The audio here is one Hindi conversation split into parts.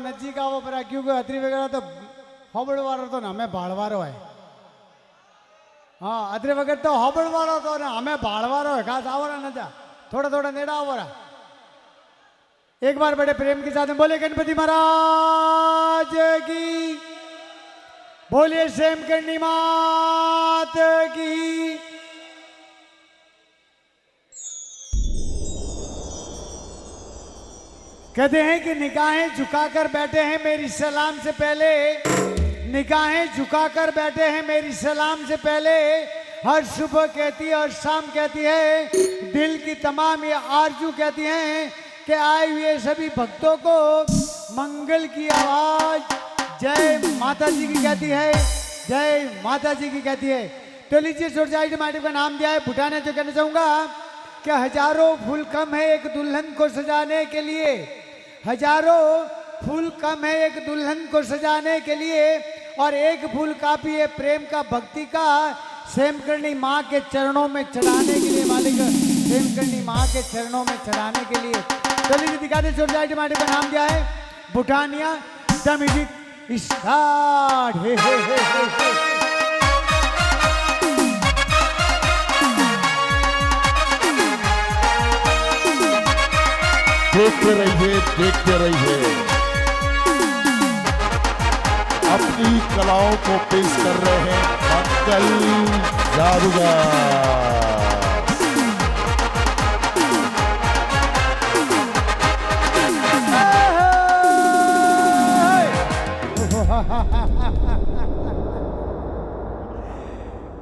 नजीक आवो पर क्योंकि अतरी वगैरह तो होबड़ वारो तो ना हमें भाड़वारो है। हाँ अतरी वगैरह तो होबड़ वारो तो ना हमें भाड़वारो है। खास आवरा न जा थोड़ा थोड़ा नेड़ा आवरा। एक बार बड़े प्रेम के साथ में बोले गणपति महाराज की, बोलिए सेम करनी मात की। कहते हैं कि निगाहें झुकाकर बैठे हैं मेरी सलाम से पहले, निगाहें झुकाकर बैठे हैं मेरी सलाम से पहले। हर सुबह कहती है और शाम कहती है, दिल की तमाम ये आरजू कहती हैं कि आए हुए सभी भक्तों को मंगल की आवाज जय माता जी की कहती है, जय माता जी की कहती है। तो लीजिए सोसाइटी माइटी का नाम दिया है भूटान है। जो कहना चाहूंगा कि हजारों फूल कम है एक दुल्हन को सजाने के लिए, हजारों फूल कम है एक दुल्हन को सजाने के लिए, और एक फूल काफी है प्रेम का भक्ति का सेम करनी माँ के चरणों में चढ़ाने के लिए। मालिक सेम करनी माँ के चरणों में चढ़ाने के लिए। चलिए दिखाते सोसाइटी माटी का नाम दिया है भूटानिया। The music start. देखते रहिए अपनी कलाओं को पेश कर रहे हैं अंकल जादूगर।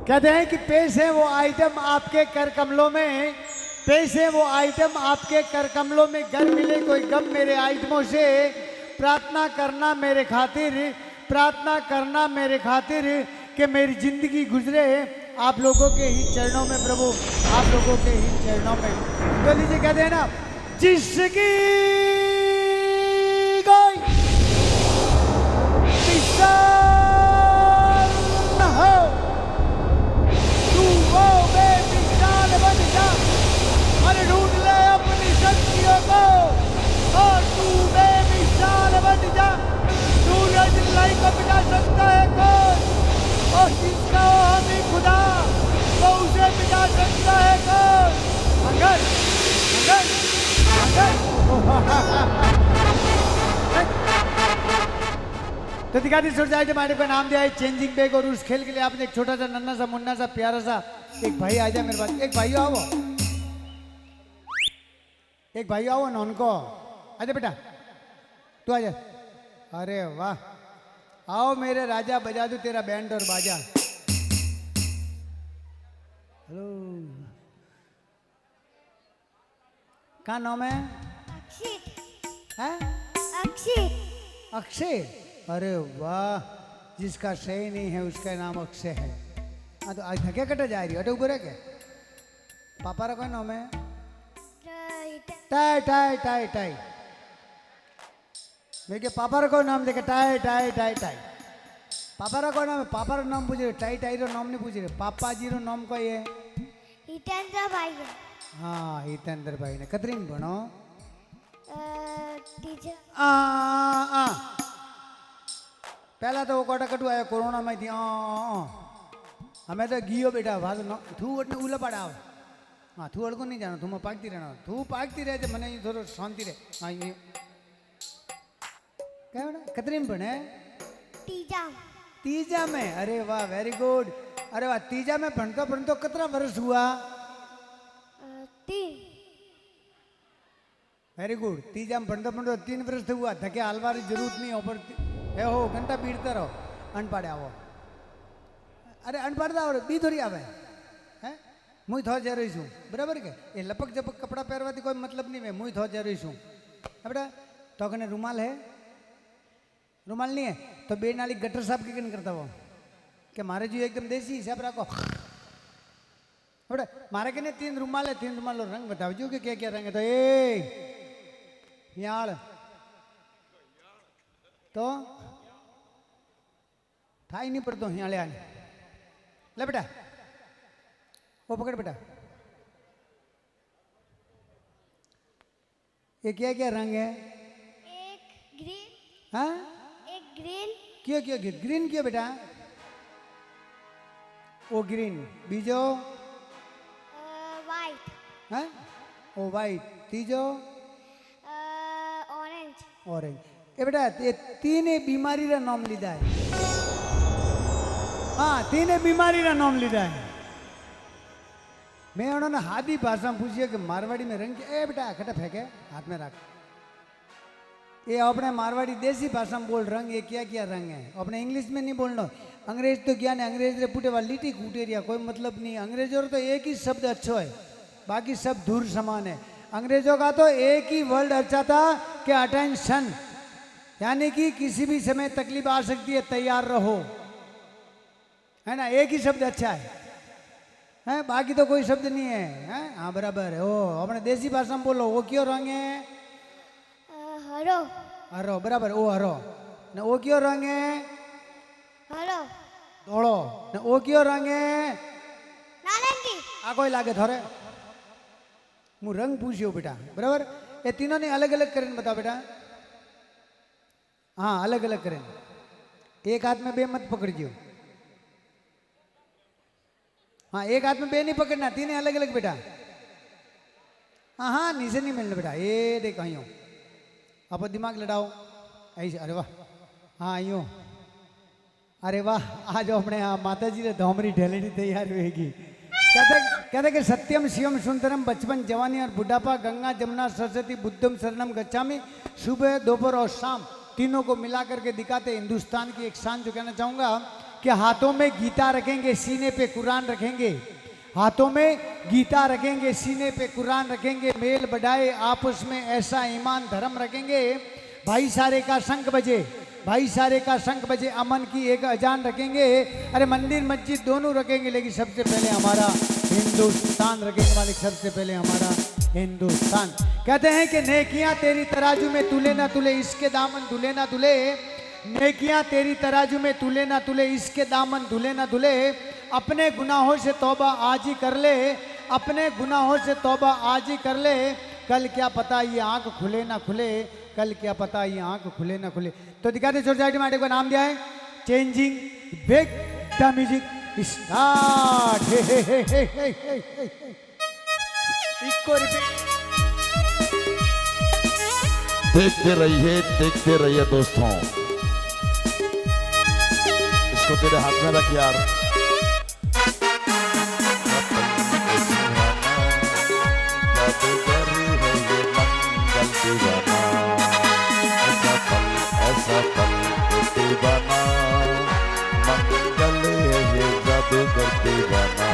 कहते हैं कि पेश है वो आइटम आपके कर कमलों में, पेश है वो आइटम आपके कर कमलों में। घर मिले कोई गम मेरे आइटमों से, प्रार्थना करना मेरे खातिर, प्रार्थना करना मेरे खातिर कि मेरी जिंदगी गुजरे आप लोगों के ही चरणों में प्रभु, आप लोगों के ही चरणों में। तो लीजिए कहते हैं ना, जिसकी कोई मिसाल न हो, तू वो बेमिसाल बन जा, अरे ढूंढ ले अपनी शक्तियों को और तू बेमिसाल बन जा। सूरज लाई को मिटा सकता है कौन, और जिसका वो हमें खुदा वो उसे मिटा सकता है कौन। अगर अगर अगर तो दिखाती सोसाइटी माइंड का नाम दिया है चेंजिंग बैग। और उस खेल के लिए आपने एक छोटा सा नन्ना सा मुन्ना सा प्यारा सा एक भाई आ जाए मेरे पास। एक भाई आओ, एक भाई आओ ना उनको। आजा बेटा तू आजा। अरे वाह, आओ मेरे राजा, बजा दो तेरा बैंड और बाजा। हेलो, क्या नाम है? अक्षय। हैं? अक्षय। अक्षय। अरे वाह, जिसका सही नहीं है उसका नाम अक्षय है। हाँ तो आज धक्के कटा जा रही है, अटे ऊपर है क्या? पापा का कोई नाम है? Tie tie tie tie. मैं क्या पापा को नाम देखे टाई टाई टाई टाई। पापा को नाम है, पापा रो नाम पूछ रहे, टाई टाई रो नाम नहीं पूछ रहे। पापा जी रो नाम कोई है? हितेंद्र भाई है। हाँ हितेंद्र भाई ने। कतरीन भणो? टीचर। पहला तो वो कोटा कटू आया कोरोना में थी। हमें तो गियो बेटा भाग थू अटने उला पड़ा। हाँ थू अड़को नहीं जाना, थू मैं पाकती रहना, थू पाकती रहे मने थोड़ा शांति रहे। हाँ ये क्या बेटा कतरीन बने? तीजा। तीजा में? अरे वाह वेरी गुड। अरे वाह, तीजा में भणतो भणतो कितना वर्ष हुआ? 3। Very good. तीजा में भणतो भणतो 3 वर्ष हुआ। धके हालवा की जरूरत नहीं हो, पर हे हो घंटा बीड़ते रहो। अनपढ़ आओ, अरे अनपढ़ आओ बी थोड़ी आवे है। मुई थो जा रही हूँ बराबर के ये लपक जपक कपड़ा पहरवा कोई मतलब नहीं है। मुई थो जा रही हूँ बेटा। तो कने रुमाल है? रुमाल नहीं है तो बे नाली गटर साहब की कन करता वो कि मारे जो एकदम देसी हिसाब रखो बेटा। मारे के 3 रुमाल है, 3 रुमाल रंग बताओ जो कि क्या क्या रंग है। तो यार तो था ही नहीं पड़तो यहाँ ले आने। ले बेटा वो पकड़ बेटा। ये क्या क्या रंग है? एक ग्रीन, हाँ एक ग्रीन क्यों क्यों क्यों ग्रीन क्यों बेटा ओ ग्रीन बीजो वाइट हाँ ओ वाइट तीजो ऑरेंज ऑरेंज ए बेटा ये तीने बीमारी रा नाम लीधा है हाँ तीने बीमारी रा नाम लीधा है मैं उन्होंने हादी भाषा में पूछिए कि मारवाड़ी में रंग ए बेटा खटा फेंके हाथ में रख ये अपने मारवाड़ी देसी भाषा में बोल रंग ये क्या क्या रंग है अपने इंग्लिश में नहीं बोलना अंग्रेज तो क्या नहीं अंग्रेज रे पुटे वाली लिटी कूटेरिया कोई मतलब नहीं अंग्रेजों तो एक ही शब्द अच्छा है बाकी सब दूर समान है अंग्रेजों का तो एक ही वर्ड अच्छा था कि अटेंशन यानी कि किसी भी समय तकलीफ आ सकती है तैयार रहो है ना एक ही शब्द अच्छा है बाकी तो कोई शब्द नहीं है हाँ बराबर है ओ अपने देसी भाषा में बोलो वो क्यों रंग है हरो हरो बराबर ओ हरो ने ओ क्यों रंग है हरो धोड़ो ने ओ क्यों रंग है नारंगी आ कोई लागे थोड़े હું રંગ પૂછ્યો બેટા બરાબર એ तीनों ने अलग अलग કરીને बताओ बेटा हाँ अलग अलग करें एक हाथ में बे मत पकड़ियो हाँ एक हाथ में बे नहीं पकड़ना तीन अलग अलग बेटा हाँ हाँ नीचे नहीं मिलना बेटा ये देख आइयो आप दिमाग लड़ाओ ऐसे अरे वाह हाँ आइयो अरे वाह आज अपने हाँ माता जी ने धोमरी ढेलनी तैयार होगी कहते कि सत्यम शिवम सुंदरम बचपन जवानी और बुढ़ापा गंगा जमुना सरस्वती बुद्धम शरणम गच्छामि सुबह दोपहर और शाम तीनों को मिला करके दिखाते हिंदुस्तान की एक शान जो कहना चाहूँगा कि हाथों में गीता रखेंगे सीने पे कुरान रखेंगे हाथों में गीता रखेंगे सीने पे कुरान रखेंगे मेल बढ़ाए आपस में ऐसा ईमान धर्म रखेंगे भाईचारे का शंख बजे भाईचारे का शंख बजे अमन की एक अजान रखेंगे अरे मंदिर मस्जिद दोनों रखेंगे लेकिन सबसे पहले हमारा हिंदुस्तान रखेंगे मालिक सबसे पहले हमारा हिंदुस्तान कहते हैं कि नेकियां तेरी तराजू में तुले ना तुले इसके दामन धुले ना धुले नेकियां तेरी तराजू में तुले ना तुले इसके दामन धुले ना धुले अपने गुनाहों से तौबा आज ही कर ले अपने गुनाहों से तौबा आज ही कर ले कल क्या पता ये आंख खुले ना खुले कल क्या पता ये आंख खुले ना खुले तो दिखाते सोसाइटी में का नाम दिया है changing big the music start इसको देखते रहिए दोस्तों इसको तेरे हाथ में रख यार ऐसा पल दीवाना मंगल है ये जादूगर दीवाना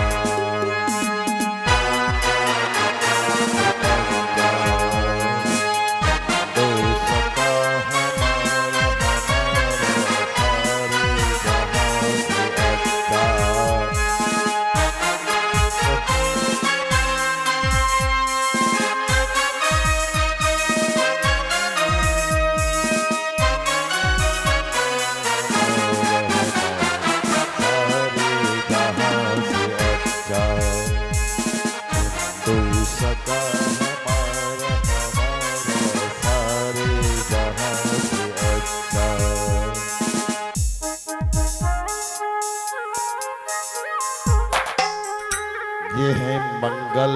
ये है मंगल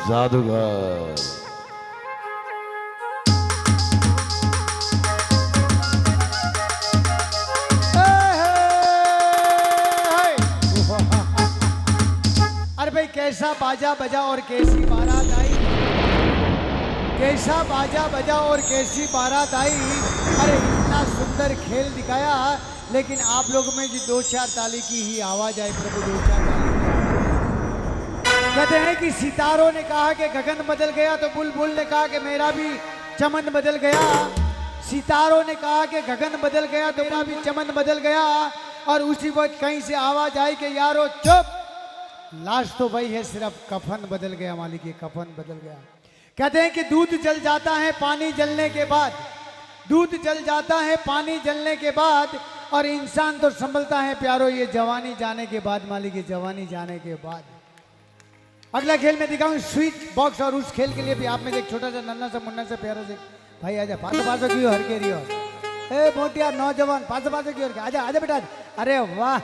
जादूगर अरे भाई कैसा बाजा बजा और कैसी बारात आई कैसा बाजा बजा और कैसी बारात आई अरे इतना सुंदर खेल दिखाया लेकिन आप लोगों में जी 2-4 ताली की ही आवाज आई प्रभु 2-4 ताली कहते हैं कि सितारों ने कहा कि गगन बदल गया तो बुलबुल ने कहा कि मेरा भी चमन बदल गया सितारों ने कहा कि गगन बदल गया तो मेरा भी चमन बदल गया और उसी वक्त कहीं से आवाज आई कि यारो चुप लाश तो वही है सिर्फ कफन बदल गया मालिक ये कफन बदल गया कहते हैं कि दूध जल जाता है पानी जलने के बाद दूध जल जाता है पानी जलने के बाद और इंसान तो संभलता है प्यारो ये जवानी जाने के बाद मालिक ये जवानी जाने के बाद अगला खेल में दिखाऊं स्विच बॉक्स और उस खेल के लिए भी आप में एक छोटा सा नन्ना सा मुन्ना सा प्यारा से भाई आजा पासो पासो क्यों हर के रियो ए मोटिया नौजवान पास पास की ओर आजा आजा बेटा। अरे वाह,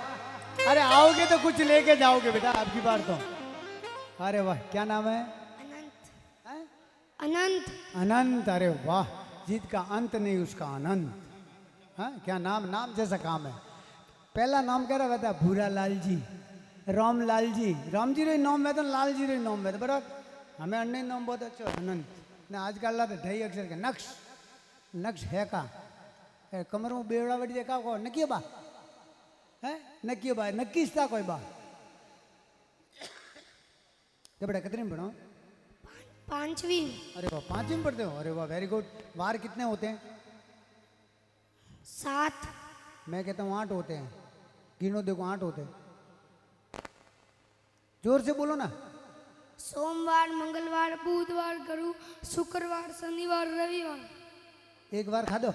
अरे आओगे तो कुछ लेके जाओगे बेटा आपकी बार तो। अरे वाह, क्या नाम है? अनंत। हैं? अनंत। अनंत। अरे वाह, जीत का अंत नहीं उसका आनंद। हाँ, क्या नाम, नाम जैसा काम है। पहला नाम क्या रहा था? भूरा लाल जी, राम लाल जी, राम जी रो नाम है तो लाल जी रो नाम है बराबर। हमें अन्य नाम बहुत अच्छा अनंत ने आजकल ला ढाई अक्षर के नक्श नक्श है का कमर में बेवड़ा वड़ी देखा को नकियो बा है नकियो बा नक्कीस्ता कोई बा तो बेटा कितने में पढ़ो? 5वीं। अरे वाह, 5वीं में पढ़ते हो? अरे वाह, वेरी गुड। वार कितने होते हैं? 7। मैं कहता हूँ 8 होते हैं। गिनो देखो, 8 होते हैं। जोर से बोलो ना। सोमवार, मंगलवार, बुधवार, गुरु, शुक्रवार, शनिवार, रविवार। एक बार खा दो।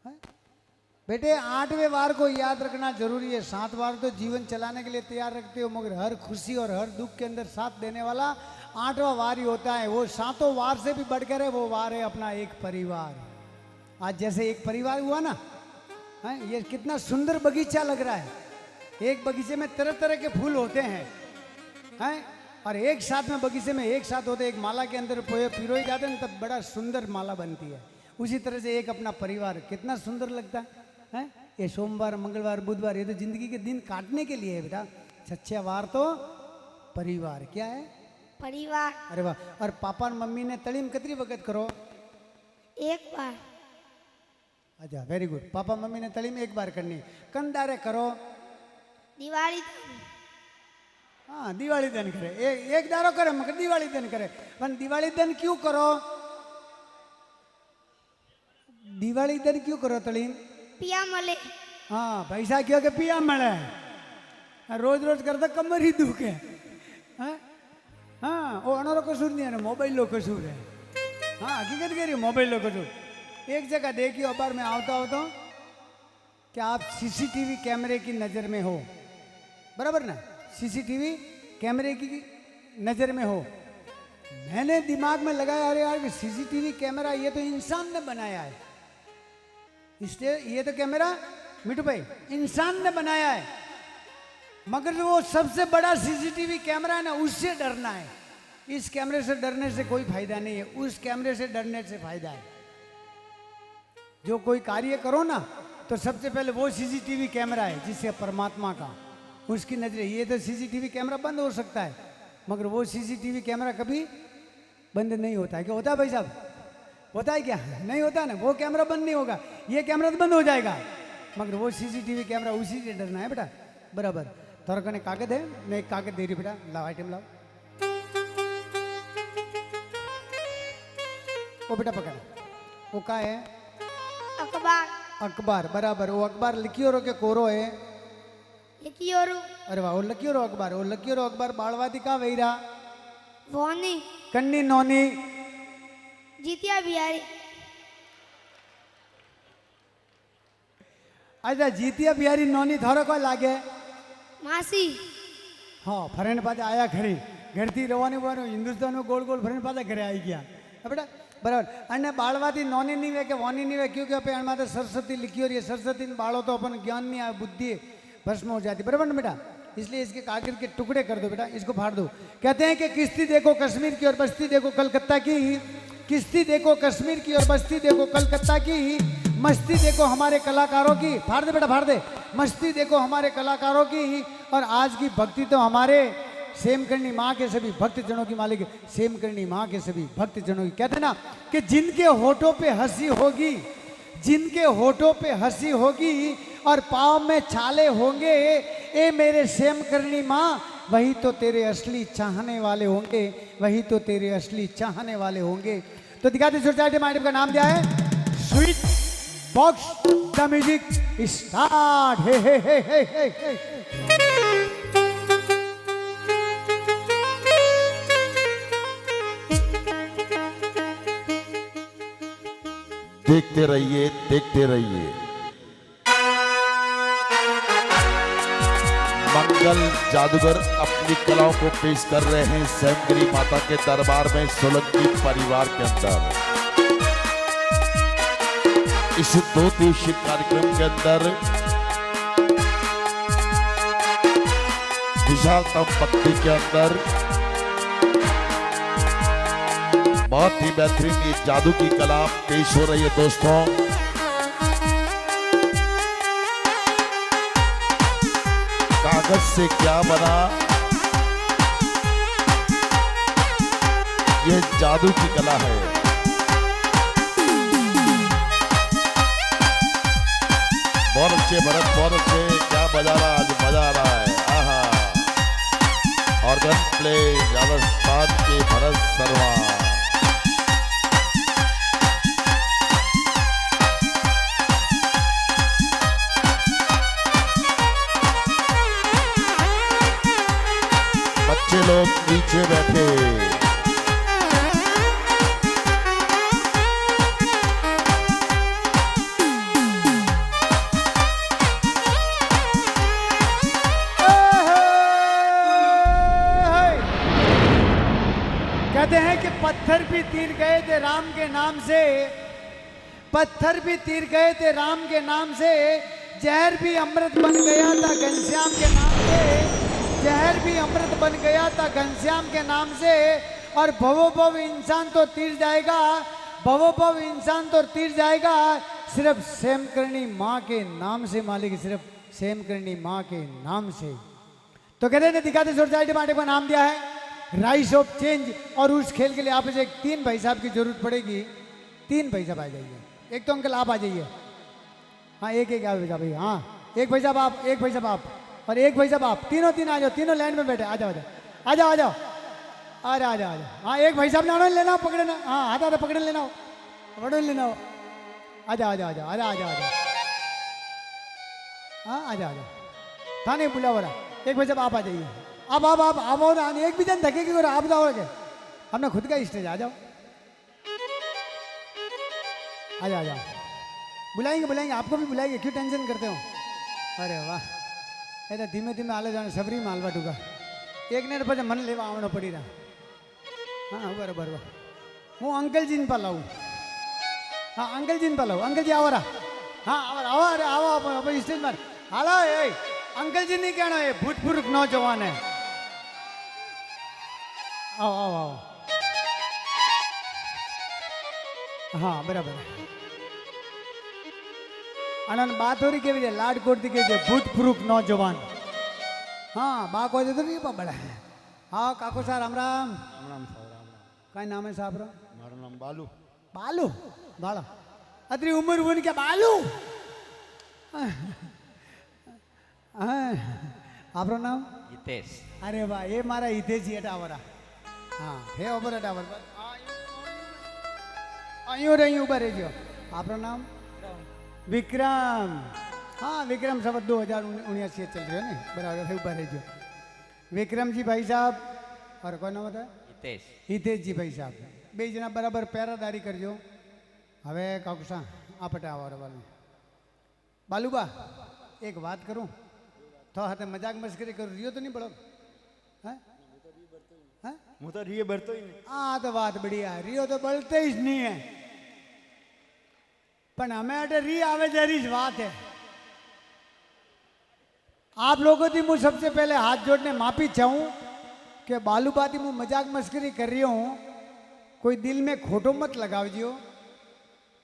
है? बेटे 8वें वार को याद रखना जरूरी है। 7 वार तो जीवन चलाने के लिए तैयार रखते हो, मगर हर खुशी और हर दुख के अंदर साथ देने वाला 8वां वार ही होता है। वो 7 वार से भी बढ़कर है, वो वार है अपना एक परिवार। आज जैसे एक परिवार हुआ ना, है? ये कितना सुंदर बगीचा लग रहा है। एक बगीचे में तरह तरह के फूल होते हैं, हैं? और एक साथ में बगीचे में एक साथ होते, एक माला के अंदर पिरोए जाते हैं, तब बड़ा सुंदर माला बनती है। उसी तरह से एक अपना परिवार कितना सुंदर लगता है। ये सोमवार, मंगलवार, बुधवार, ये तो जिंदगी के दिन काटने के लिए है बेटा। 6 वार तो परिवार। क्या है? परिवार। अरे वाह। और पापा और मम्मी ने तलीम कितनी वक्त करो? 1 बार। अच्छा, वेरी गुड। पापा मम्मी ने तलीम 1 बार करनी। कंदारे करो? दिवाली। हाँ, दिवाली दिन करे। एक दारो करे मगर दिवाली दिन करे। पर दिवाली दिन क्यों करो? दिवाली दिन क्यों करो तलीम? पिया मले। हाँ, पैसा क्यों के पिया मले। रोज रोज करता कमर ही दुखे। हाँ, वो अनारो कसूर नहीं है, मोबाइल लो कसूर है। हाँ, हकीकत कह रही मोबाइल लो कसूर। एक जगह देखियो, अबार में आवता होता कि आप सीसीटीवी कैमरे की नज़र में हो, बराबर ना? सीसीटीवी कैमरे की नज़र में हो। मैंने दिमाग में लगाया, अरे यार सीसीटीवी कैमरा ये तो इंसान ने बनाया है। इसलिए ये तो कैमरा मिठू भाई इंसान ने बनाया है, मगर वो सबसे बड़ा सीसीटीवी कैमरा है ना, उससे डरना है। इस कैमरे से डरने से कोई फायदा नहीं है, उस कैमरे से डरने से फायदा है। जो कोई कार्य करो ना, तो सबसे पहले वो सीसीटीवी कैमरा है जिससे परमात्मा का उसकी नजर। ये तो सीसीटीवी कैमरा बंद हो सकता है, मगर वो सीसीटीवी कैमरा कभी बंद नहीं होता है। क्या होता है भाई साहब? होता है क्या? नहीं होता ना। वो कैमरा बंद नहीं होगा, ये कैमरा तो बंद हो जाएगा, मगर वो सीसीटीवी कैमरा उसी से डरना है बेटा। बराबर। थोड़ा कने कागज है, मैं एक कागज दे रही बेटा, लाओ आइटम लाओ। वो बेटा पकड़, वो का है? अखबार। अखबार। बराबर। वो अखबार लिखियो रो के कोरो है? लिखियो रो। अरे वाह, वो लकियो रो अखबार। वो लकियो रो अखबार बालवादी का वहीरा वोनी। कन्नी नौनी जीतिया बिहारी। अच्छा, जीतिया बिहारी नौनी थोड़ा को लागे? मासी। हाँ, फरेन पाते आया खरी घर थी रवानी बनो हिंदुस्तान में गोल गोल फरेन पाते घरे आई गया बेटा। बराबर। अने बाळवाती नौनी नहीं वे के वानी नहीं वे, क्योंकि अपने अणमा तो सरस्वती लिखी और ये सरस्वती बाड़ो तो अपन ज्ञान नहीं आए, बुद्धि भस्म हो जाती। बराबर ना बेटा? इसलिए इसके कागज के टुकड़े कर दो बेटा, इसको फाड़ दो। कहते हैं कि किश्ती देखो कश्मीर की और बस्ती देखो कलकत्ता की, किश्ती देखो कश्मीर की और बस्ती देखो कलकत्ता की, मस्ती देखो हमारे कलाकारों की। फाड़ दे बेटा, फाड़ दे। मस्ती देखो हमारे कलाकारों की, और आज की भक्ति तो हमारे सेम करनी माँ के सभी भक्त जनों की मालिक, सेम करनी माँ के सभी भक्त जनों की। कहते ना कि जिनके होठों पे हंसी होगी, जिनके होठों पे हंसी होगी और पाँव में छाले होंगे, ए मेरे सेम करनी माँ, वही तो तेरे असली चाहने वाले होंगे, वही तो तेरे असली चाहने वाले होंगे। तो दिखाते सोसाइटी आइटम का नाम दिया है sweet box. The music start. हे हे हे हे हे हे। देखते रहिए, देखते रहिए। मंगल जादूगर अपनी कलाओं को पेश कर रहे हैं सेमगिरी माता के दरबार में सोलंकी परिवार के अंदर। इस 2 दिवसीय कार्यक्रम के अंदर विशालतम भक्ति के अंदर बहुत ही बेहतरीन ये जादू की कला पेश हो रही है दोस्तों। कागज से क्या बना, ये जादू की कला है। बहुत अच्छे भरत, बहुत अच्छे, क्या बजा रहा, आज मजा आ रहा है। आहा, ऑर्गन प्ले राजस्थान के भरत शर्मा। बच्चे लोग नीचे बैठे। कहते हैं कि पत्थर भी तीर गए थे राम के नाम से, पत्थर भी तीर गए थे राम के नाम से, जहर भी अमृत बन गया था घनश्याम के नाम से, जहर भी अमृत बन गया था घनश्याम के नाम से। और भवो भव इंसान तो तीर जाएगा, भवो भव इंसान तो तीर जाएगा, सिर्फ सेमकर्णी माँ के नाम से मालिक, सिर्फ सेमकर्णी माँ के नाम से। तो कहते हैं दिखाते सोसाइटी बांटे को नाम दिया है राइस ऑफ चेंज। और उस खेल के लिए आप मुझे 3 भाई साहब की जरूरत पड़ेगी। 3 भाई साहब आ जाइए। एक तो अंकल आप आ जाइए। हाँ एक एक भाई साहब, हाँ एक भाई साहब आप, एक भाई साहब आप और एक भाई साहब आप, तीनों आ जाओ, तीनों लाइन में बैठे। आ जाओ आ जाओ आ जाओ आ जाओ आ जाओ आ जाओ। हाँ एक भाई साहब ने लेना पकड़ना, हाँ आता पकड़ लेना हो, पकड़ लेना हो। आ जाओ आ जाओ आ जाओ आ जाओ आ जाओ आ जाओ। हाँ आ जाओ आ जाओ, था नहीं बुला हो रहा। एक भाई साहब आप आ जाइए। अब आप और एक भी जन धकेगी और आप जाओगे, हमने खुद का स्टेज। आ जाओ आ जाओ आ जाओ। बुलाएंगे बुलाएंगे, आपको भी बुलाएंगे, क्यों टेंशन करते हो। अरे वाह, ऐसा धीमे धीमे आले जाने सबरी मालवा टूका एक ने પછી मन लेवा आवनो पड़ी रहा। हाँ बराबर बराबर, હું અંકલ જીને પાલાવું। हाँ अंकल जी ने पालाવું। अंकल जी आवरा, हाँ आवरा आवा, अरे आओ आप स्टेज पर। हालो ए अंकल जी नहीं कहना, ये भूतपूर्व नौजवान है। आओ आओ आओ। हाँ बराबर। अनन बात हो रही के लाडकोट के भूतपूर्व नौजवान। हाँ बा को तो नहीं बड़ा है। हाँ काको साहब राम राम। राम राम साहब, राम राम। काय नाम है साहब रो? मारो नाम बालू। बालू बाला, अतरी उम्र हुई क्या बालू। आपरो नाम? हितेश। अरे वाह, ये मारा हितेश जी अटावरा। हाँ हे ओबर अटावर अयो रे ऊपर रहियो। आपरो नाम? विक्रम। हाँ विक्रम सब 2079 चल रहे हो ने बराबर है, ऊपर रहियो। विक्रम जी भाई साहब, और कौन नाम था? हितेश। हितेश जी भाई साहब, बे जना बराबर पैरादारी करजो। हवे काकुसा आप अटावर वाले बालूबा एक बात करूं तो हाथे मजाक मस्करी करूं, रियो तो नहीं बड़ो? હું તો રીએ ભરતો ही नहीं। हाँ तो बात बढ़िया है, रियो तो बढ़ते ही नहीं है, पर हमें अटे री आवे जरी बात है। आप लोगों की मुझे सबसे पहले हाथ जोड़ने माफी चाहूं कि बालूबाती मुझे मजाक मस्करी कर रही हूं, कोई दिल में खोटो मत लगावजियो,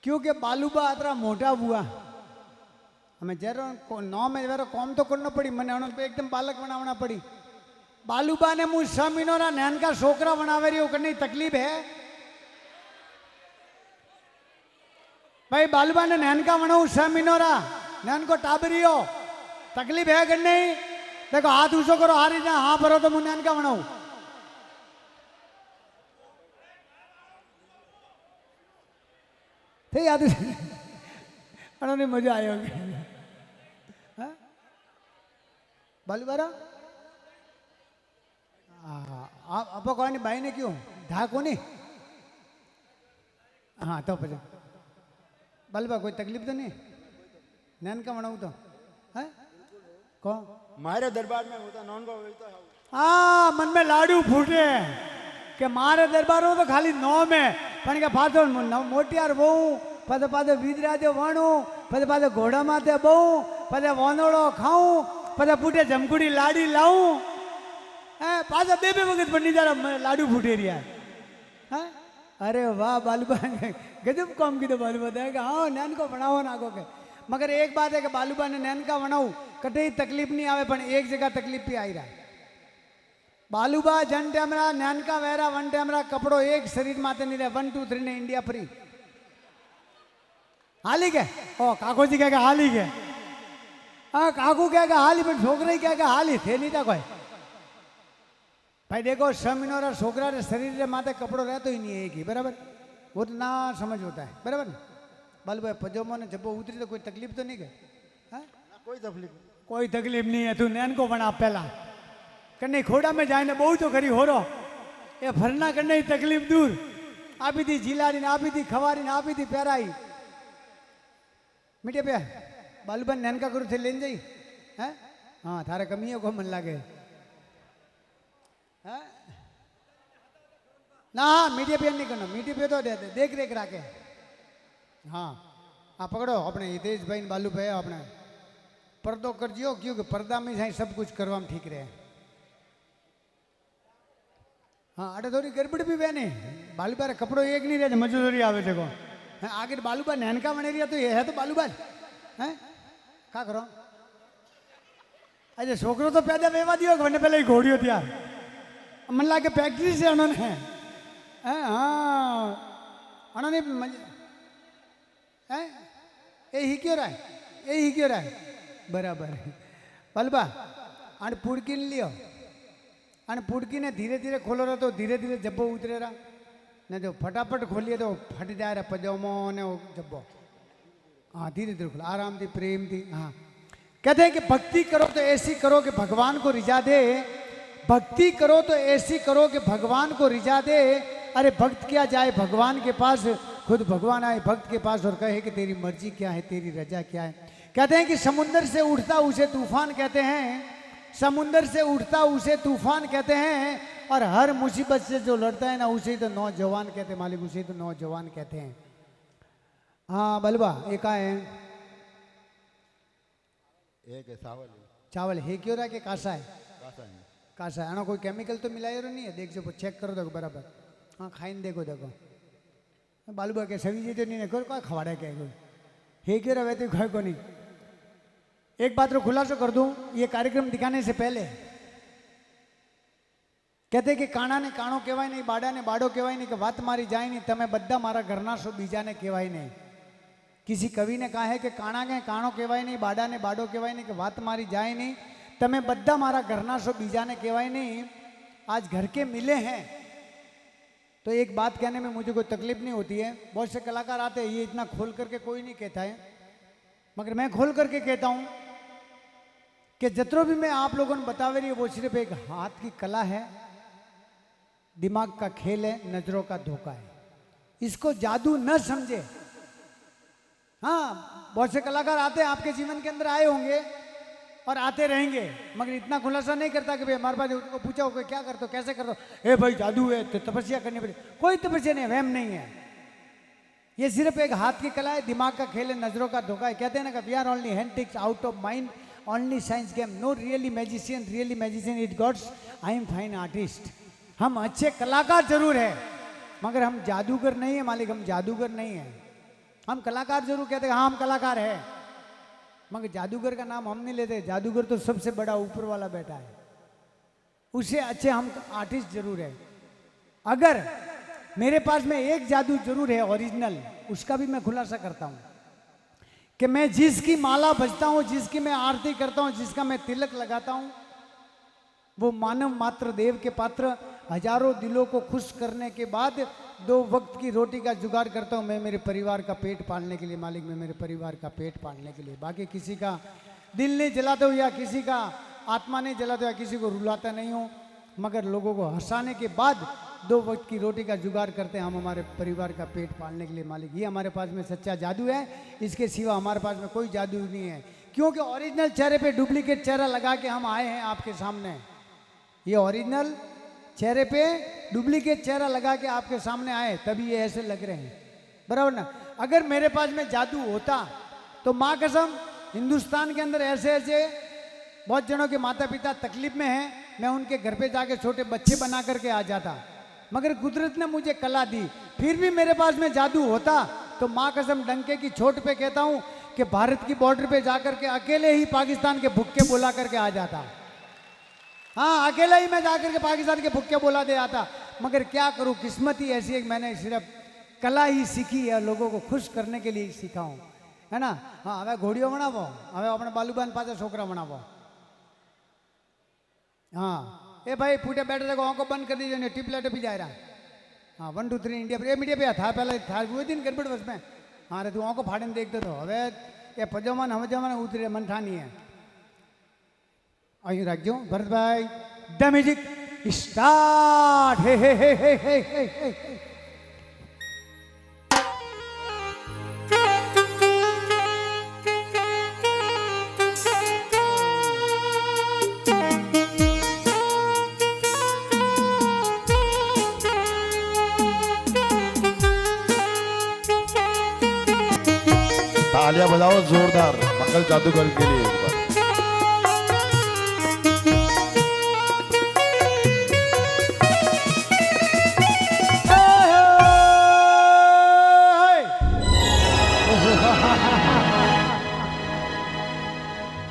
क्योंकि बालूबा अतरा मोटा हुआ हमें जरा नौ में जरा कॉम तो करना पड़ी, मैंने उन्होंने एकदम बालक बनावना पड़ी। बालूबा ने मुझ 6 महीनों ना नैन का छोकरा बनावे रही हो, करने तकलीफ है भाई। बालूबा ने नैन का बनाऊ 6 महीनों रा, नैन को टाबरी हो, तकलीफ है करने। देखो हाथ ऊंचो करो, हारी ना हाँ भरो तो मुझे नैन का बनाऊ। थे याद उन्होंने मजा आया होगा। बालूबारा आप कौन भाई ने क्यों धा कोनी? हाँ तो પછી बालूबा कोई तकलीफ तो नहीं? नैन का बनाऊ तो है को मारे दरबार में होता नॉन को होता। हाँ मन में लाडू फूटे कि मारे दरबारों तो खाली 9 में पण के फादर मोटियार वो पद पद विदरा दे वणू पद पद घोड़ा माते बहु पद वनोड़ो खाऊं पद फूटे जमकुड़ी लाड़ी लाऊं पासा बे वक्त बनी जा लाडू फूटे रिया हाँ अरे वाह बालूबा गजब काम की तो बालूबा है कि हाँ नैन को बनाओ ना को के मगर एक बात है कि बालूबा ने नैन का बनाऊ कटे तकलीफ नहीं आवे पण एक जगह तकलीफ भी आई रहा बालूबा जन टेमरा नैन का वेरा वन टेमरा कपड़ो एक शरीर माते नहीं रहे 1 2 3 ने इंडिया फ्री हाली के ओ काको जी कहेगा हाली के हाँ काकू कहेगा हाली पर छोकरे कहेगा हाली थे नहीं था कोई भाई देखो 6 महीनों रा छोकरा रे शरीर रे माथे कपड़ो रहतो ही नहीं है एक ही बराबर वो तो ना समझ होता है बराबर बालू भाई पजामो ने जब उतरी तो कोई तकलीफ तो नहीं गई हाँ कोई तकलीफ नहीं है तू नैन को बना पहला कन्ने खोड़ा में जाए बहु तो खरी हो रो ये फरना करने ही तकलीफ दूर आपी थी जिलारी ने आपी थी खवारी ने आपी थी पैराई मीठे पे बालूबन नैन का करू थे लेन जाई हैं हाँ थारे कमियों को मन लागे हैं ना मीडिया पे नहीं करना मीडिया पे तो देख रेख राखे हाँ आप पकड़ो अपने हितेश भाई बालू भाई अपने पर्दो कर जियो क्योंकि पर्दा में जाए सब कुछ करवा में ठीक रहे हाँ अरे थोड़ी गड़बड़ भी बहने बालूबा कपड़ो एक नहीं रहे मजदूरी आवे देखो आगे बालूबा नैनका बने रही तो ये है तो बालूबा हैं क्या करो अरे छोकरो तो पैदा वेवा दियो वने पहले ही घोड़ियो त्यार मन लागे फैक्ट्री से उन्होंने हाँ उन्होंने ए ही क्यों रहा है ए ही क्यों रहा है बराबर बालूबा आने पुड़की लियो અને पुड़की ने धीरे धीरे खोलो रहा तो धीरे धीरे जब्बो उतरे रहा ने जो फटाफट खोलिए तो फट जाए रहा पजामो ने वो जब्बो हाँ धीरे धीरे खोलो आराम थी प्रेम थी हाँ कहते हैं कि भक्ति करो तो ऐसी करो कि भगवान को रिझा दे भक्ति करो तो ऐसी करो कि भगवान को रिझा दे अरे भक्त क्या जाए भगवान के पास खुद भगवान आए भक्त के पास और कहे कि तेरी मर्जी क्या है तेरी रजा क्या है कहते हैं कि समुंदर से उठता उसे तूफान कहते हैं समुंदर से उठता उसे तूफान कहते हैं और हर मुसीबत से जो लड़ता है ना उसे ही तो नौजवान कहते हैं मालिक उसे ही तो नौजवान कहते हैं हाँ बलबा एक है एक चावल चावल है क्यों रहा कि कासा है कासा है आना कोई केमिकल तो मिलाया नहीं है देख जो चेक करो देखो बराबर हाँ खाइन देखो देखो बालूबा के सभी जी तो नहीं कोई खवाड़ा क्या कोई है क्यों रहा तो खाए को नहीं एक बात रो खुलासा कर दूं ये कार्यक्रम दिखाने से पहले कहते कि काना ने काणो कहेवाय नहीं बाड़ा ने बाड़ो कहेवाय नहीं कि बात मारी जाए नहीं तमे बद्दा मारा घरना सो बीजा ने कहेवाय नहीं किसी कवि ने कहा है कि काणा के काणो कहेवाय नहीं बाड़ा ने बाड़ो कहेवाय नहीं कि बात मारी जाए नहीं तमे बद्दा मारा घरना सो बीजा ने कहेवाय नहीं आज घर के मिले हैं तो एक बात कहने में मुझे कोई तकलीफ नहीं होती है बहुत से कलाकार आते हैं ये इतना खोल करके कोई नहीं कहता है मगर मैं खोल करके कहता हूं कि जितनो भी मैं आप लोगों ने बतावे रही वो सिर्फ एक हाथ की कला है दिमाग का खेल है नजरों का धोखा है इसको जादू न समझे हाँ बहुत से कलाकार आते हैं आपके जीवन के अंदर आए होंगे और आते रहेंगे मगर इतना खुलासा नहीं करता कि भाई हमारे पास उनको पूछा हो क्या करते हो कैसे करते हो ए भाई जादू है तो तपस्या करनी पड़े कोई तपस्या नहीं वहम नहीं है ये सिर्फ एक हाथ की कला है दिमाग का खेल है नजरों का धोखा है कहते हैं ना कि we are only hand ticks out of mind only science game no really magician it gods I am fine artist हम अच्छे कलाकार जरूर है मगर हम जादूगर नहीं है मालिक हम जादूगर नहीं है हम कलाकार जरूर कहते हैं हाँ हम कलाकार है मगर जादूगर का नाम हम नहीं लेते जादूगर तो सबसे बड़ा ऊपर वाला बैठा है उससे अच्छे हम आर्टिस्ट जरूर है अगर मेरे पास में एक जादू जरूर है ओरिजिनल उसका भी मैं खुलासा करता हूं कि मैं जिसकी माला बजता हूं जिसकी मैं आरती करता हूं जिसका मैं तिलक लगाता हूं वो मानव मात्र देव के पात्र हजारों दिलों को खुश करने के बाद 2 वक्त की रोटी का जुगाड़ करता हूं मैं मेरे परिवार का पेट पालने के लिए मालिक मैं मेरे परिवार का पेट पालने के लिए बाकी किसी का दिल नहीं जलाता हूं या किसी का आत्मा नहीं जलाता या किसी को रुलाता नहीं हूं मगर लोगों को हंसाने के बाद 2 वक्त की रोटी का जुगाड़ करते हैं हम हमारे परिवार का पेट पालने के लिए मालिक ये हमारे पास में सच्चा जादू है इसके सिवा हमारे पास में कोई जादू नहीं है क्योंकि ओरिजिनल चेहरे पे डुप्लीकेट चेहरा लगा के हम आए हैं आपके सामने ये ओरिजिनल चेहरे पे डुप्लीकेट चेहरा लगा के आपके सामने आए तभी ये ऐसे लग रहे हैं बराबर ना अगर मेरे पास में जादू होता तो माँ कसम हिंदुस्तान के अंदर ऐसे ऐसे बहुत जनों के माता पिता तकलीफ में हैं, मैं उनके घर पे जाके छोटे बच्चे बना करके आ जाता। मगर कुदरत ने मुझे कला दी, फिर भी मेरे पास में जादू होता तो माँ कसम डंके की चोट पे कहता हूँ कि भारत की बॉर्डर पे जाकर के अकेले ही पाकिस्तान के भुक्के बोला करके आ जाता। हाँ, अकेला ही मैं जाकर के पाकिस्तान के भुक्के बोला दे आता। मगर क्या करूँ, किस्मत ही ऐसी है कि मैंने सिर्फ कला ही सीखी है, लोगों को खुश करने के लिए ही सीखा हूँ, है ना। हाँ, हमें घोड़ियों बनावो, हमें अपने बालूबान पाचा छोकरा बनावो। हाँ, ए भाई फूटे बैठे देखो, आंखों बंद कर दीजिए, नहीं टिपला टिपी जा रहा। हाँ, 1 2 3 इंडिया पर मीडिया पे था पहले था वो दिन गड़बड़ बस में। हाँ रे, तू आंखों फाड़े देखते तो हवे ये पजामान हम जमाने उतरे मन ठानी है। અહીં રાખજો ભરતભાઈ, ધ મ્યુઝિક સ્ટાર્ટ। હે હે હે હે હે હે હે। तालियां बजाओ जोरदार मंगल जादूगर के लिए एक बार।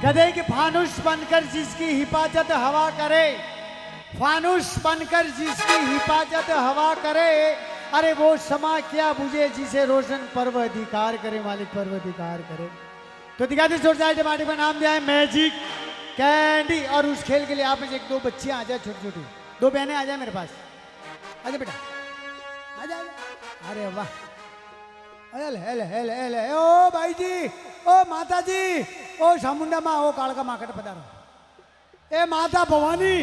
गधे के फानुस बनकर जिसकी हिफाजत हवा करे, फानुस बनकर जिसकी हिफाजत हवा करे, अरे वो समा क्या बुझे जिसे रोशन पर्व अधिकार करे, मालिक पर्व अधिकार करे। तो दिखाते सोसाइटी पार्टी का नाम दिया है मैजिक कैंडी। और उस खेल के लिए आप में से 1 2 बच्चियां आ जाए, छोटी छोटी 2 बहनें आ जाए मेरे पास। आजा बेटा, आजा। अरे वाह, हेल हेल हेल हेल। ओ भाई जी, ओ माता जी, ओ चामुंडा माँ, ओ कालका माकट पधारो। ए माता भवानी,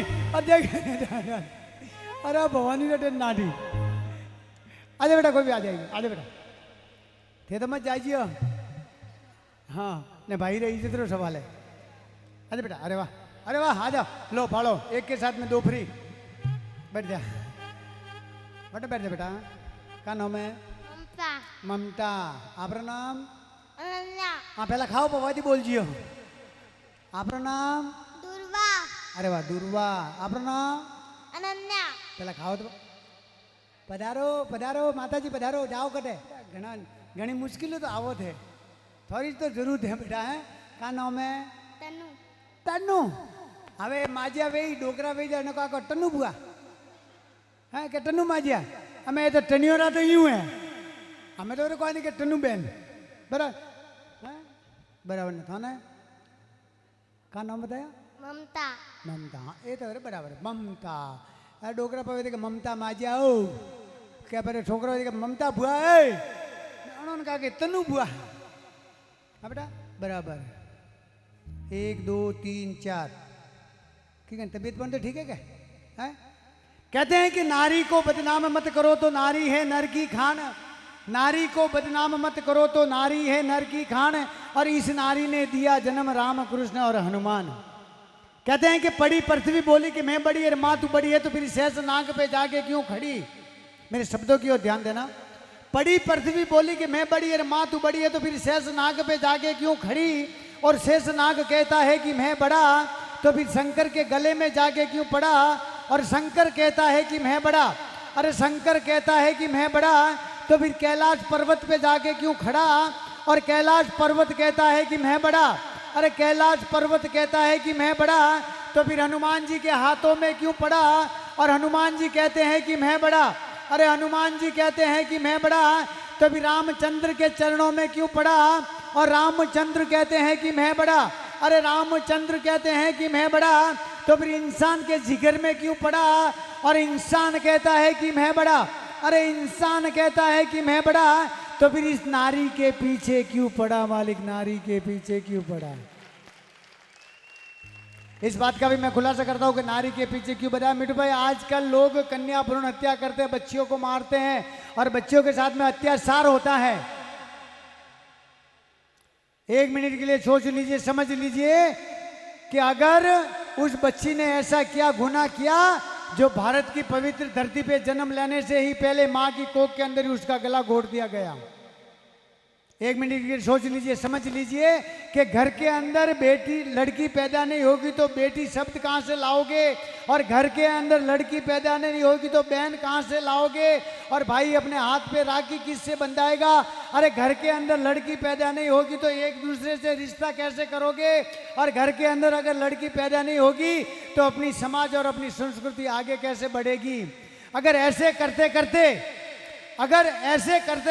अरे भवानी ने नाटी। आजा बेटा, कोई भी आ जाएगी, आजा बेटा, थे तो मत जाइए। हाँ, ने भाई रही इज्जत रो सवाल है। आजा बेटा, अरे वाह, अरे वाह, आ जाओ, लो फाड़ो, एक के साथ में 2 फ्री। बैठ जा बेटा, बैठ जा बेटा। क्या नाम है? ममता। ममता। आपका नाम? अनन्या। हाँ, पहला खाओ पवादी बोल जियो। आपका नाम? दुर्वा। अरे वाह, दुर्वा। आपका नाम? अनन्या। पहला खाओ तो। पधारो पधारो माताजी, पधारो, जाओ कटे। घना घनी मुश्किल तो आवो थे, थोड़ी तो जरूरत है बेटा। है का नाम है? तनु। तन्नू। हवे माजिया वे डोकरा वे जाने का टन्नू बुआ है के टन्नू माजिया। हमें तो टनियोरा तो यूं है, हमें तो कोई नहीं के टन्नू बहन बराबर है, बराबर ना था ना। का नाम बताया? ममता। ममता। हाँ, ये तो बराबर है, ममता। डोकरा पवे के ममता माजिया हो क्या पर छोकरा के ममता बुआ है, उन्होंने कहा कि तन्नू बुआ। हाँ बेटा, बराबर। 1 2 3 4 ठीक है। तबीयत बन तो ठीक है क्या है? कहते हैं कि नारी को बदनाम मत करो तो नारी है नर की खान, नारी को बदनाम मत करो तो नारी है नर की खान, और इस नारी ने दिया जन्म राम कृष्ण और हनुमान। कहते हैं कि पड़ी पृथ्वी बोली कि मैं बड़ी है, माँ तू बड़ी है, तो फिर शेष नाग पे जाके क्यों खड़ी। मेरे शब्दों की ओर ध्यान देना। पड़ी पृथ्वी बोली कि मैं बड़ी है, माँ तू बड़ी है, तो फिर शेष नाग पे जाके क्यों खड़ी। और शेष नाग कहता है कि मैं बड़ा, तो फिर शंकर के गले में जाके क्यों पड़ा। और शंकर कहता है कि मैं बड़ा, अरे शंकर कहता है कि मैं बड़ा, तो फिर कैलाश पर्वत पे जाके क्यों खड़ा। और कैलाश पर्वत कहता है कि मैं बड़ा, अरे कैलाश पर्वत कहता है कि मैं बड़ा, तो फिर हनुमान जी के हाथों में क्यों पड़ा। और हनुमान जी कहते हैं कि मैं बड़ा, अरे हनुमान जी कहते हैं कि मैं बड़ा, तो फिर रामचंद्र के चरणों में क्यों पड़ा। और रामचंद्र कहते हैं कि मैं बड़ा, अरे रामचंद्र कहते हैं कि मैं बड़ा, तो फिर इंसान के जिगर में क्यों पड़ा। और इंसान कहता है कि मैं बड़ा, अरे इंसान कहता है कि मैं बड़ा, तो फिर इस नारी के पीछे क्यों पड़ा मालिक, नारी के पीछे क्यों पड़ा। इस बात का भी मैं खुलासा करता हूं कि नारी के पीछे क्यों पड़ा। मिठू भाई, आजकल लोग कन्या भ्रूण हत्या करते हैं, बच्चियों को मारते हैं और बच्चियों के साथ में अत्याचार होता है। 1 मिनट के लिए सोच लीजिए, समझ लीजिए कि अगर उस बच्ची ने ऐसा क्या गुनाह किया जो भारत की पवित्र धरती पे जन्म लेने से ही पहले माँ की कोख के अंदर ही उसका गला घोट दिया गया। एक मिनट के लिए सोच लीजिए, समझ लीजिए कि घर के अंदर बेटी लड़की पैदा नहीं होगी तो बेटी शब्द कहाँ से लाओगे, और घर के अंदर लड़की पैदा नहीं होगी तो बहन कहाँ से लाओगे, और भाई अपने हाथ पे राखी किससे बंधाएगा। अरे घर के अंदर लड़की पैदा नहीं होगी तो एक दूसरे से रिश्ता कैसे करोगे, और घर के अंदर अगर लड़की पैदा नहीं होगी तो अपनी समाज और अपनी संस्कृति आगे कैसे बढ़ेगी। अगर ऐसे करते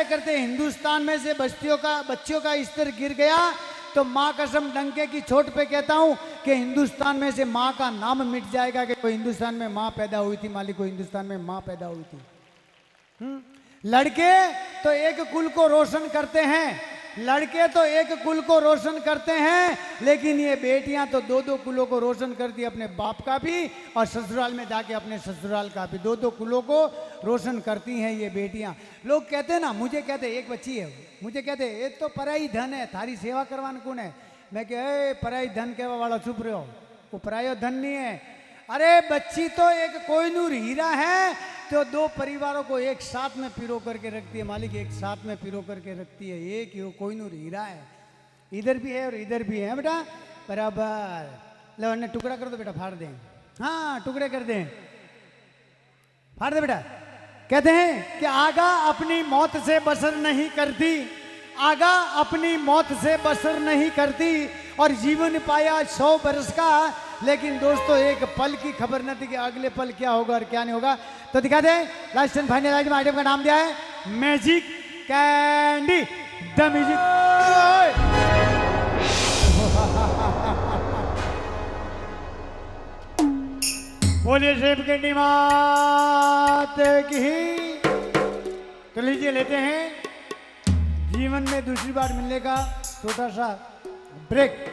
करते हिंदुस्तान में से बच्चियों का स्तर गिर गया तो माँ कसम डंके की चोट पे कहता हूँ कि हिंदुस्तान में से माँ का नाम मिट जाएगा कि कोई हिंदुस्तान में माँ पैदा हुई थी, मालिक को हिंदुस्तान में माँ पैदा हुई थी। लड़के तो एक कुल को रोशन करते हैं, लेकिन ये बेटियां तो दो कुलों को रोशन करती, अपने बाप का भी और ससुराल में जाके अपने ससुराल का भी, दो कुलों को रोशन करती हैं ये बेटियां। लोग कहते हैं ना, मुझे कहते एक बच्ची है, मुझे कहते ये तो पराई धन है, थारी सेवा करवाने कौन है। मैं कहे पराई धन कहवा वाला चुप रहो, वो परायो धन नहीं है। अरे बच्ची तो एक कोहिनूर हीरा है, तो दो परिवारों को एक साथ में पिरो करके रखती है, मालिक एक साथ में पिरो करके रखती है, एक ही कोहिनूर हीरा है, इधर भी है और इधर भी है बेटा बराबर। लो अन्य टुकड़ा कर दो बेटा, फाड़ दें, हाँ टुकड़े कर दें, फाड़ दे बेटा। कहते हैं कि आगा अपनी मौत से बसर नहीं करती, आगा अपनी मौत से बसर नहीं करती, और जीवन पाया 100 बरस का, लेकिन दोस्तों एक पल की खबर न थी कि अगले पल क्या होगा और क्या नहीं होगा। तो दिखा दे लास्ट एंड फाइनल आइटम का नाम दिया है मैजिक कैंडी द म्यूजिक। बोलिए सेब कैंडी मात की। तो लीजिए लेते हैं जीवन में दूसरी बार मिलने का छोटा सा ब्रेक।